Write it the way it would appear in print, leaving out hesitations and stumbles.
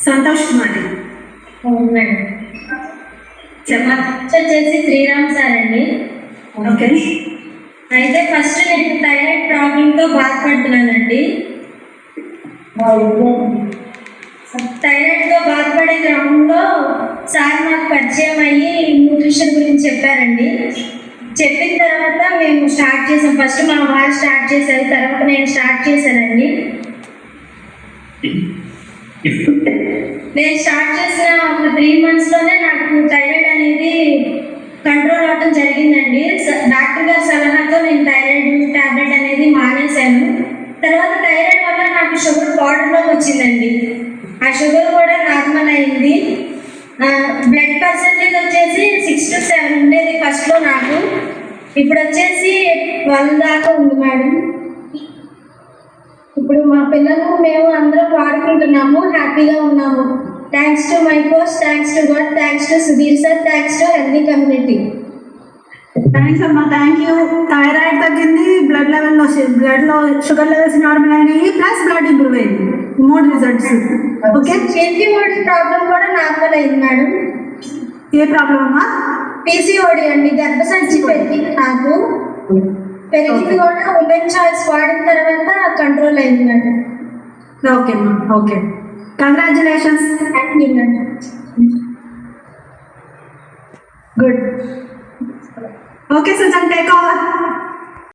సంతోష్ కుమారి. అవును మేడం. చెప్పాలి. వచ్చేసి శ్రీరామ్ సార్ అండి. ఓకే. అయితే ఫస్ట్ నేను థైరాయిడ్ ప్రాబ్లంతో బాధపడుతున్నానండి. థైరాయిడ్తో బాధపడే క్రమంలో సార్ నాకు పరిచయం అయ్యి న్యూట్రిషన్ గురించి చెప్పారండి. చెప్పిన తర్వాత మేము స్టార్ట్ చేసాం. ఫస్ట్ మా వారు స్టార్ట్ చేశారు, తర్వాత నేను స్టార్ట్ చేశానండి. నేను స్టార్ట్ చేసిన ఒక 3 monthsలోనే నాకు థైరాయిడ్ అనేది కంట్రోల్ అవ్వడం జరిగిందండి. డాక్టర్ గారి సలహాతో నేను థైరాయిడ్ టాబ్లెట్ అనేది మానేశాను. తర్వాత థైరాయిడ్ వల్ల నాకు షుగర్ పౌడర్లోకి వచ్చిందండి. ఆ షుగర్ కూడా నార్మల్ అయింది. బ్లడ్ పర్సెంటేజ్ వచ్చేసి 6 to 7 ఉండేది ఫస్ట్లో నాకు. ఇప్పుడు వచ్చేసి 12 దాకా ఉంది మేడం. ఇప్పుడు మా పిల్లలు మేము అందరం వాడుకుంటున్నాము, హ్యాపీగా ఉన్నాము. Thanks to my coach, thanks to God, thanks to Sudheer sir, thanks to healthy community. Thanks అమ్మా, థ్యాంక్ యూ. థైరాయిడ్ తగ్గింది, బ్లడ్లో షుగర్ లెవెల్స్ నార్మల్ అయినాయి, ప్లస్ బ్లడ్ ఇంప్రూవ్ అయింది. 3 రిజల్ట్స్. ఓకే. పీసీఓడి ప్రాబ్లం కూడా నార్మల్ అయింది మేడం. ఏ ప్రాబ్లం అమ్మా? PCOD అండి, గర్భసంచి పెరిగింది నాకు. పెరిగింది కూడా ఉమెన్ చాయిస్ వాడిన తర్వాత కంట్రోల్ అయింది మేడం. ఓకే అమ్మా, okay. Congratulations. Thank you madam. Good. Okay Sujan, take over.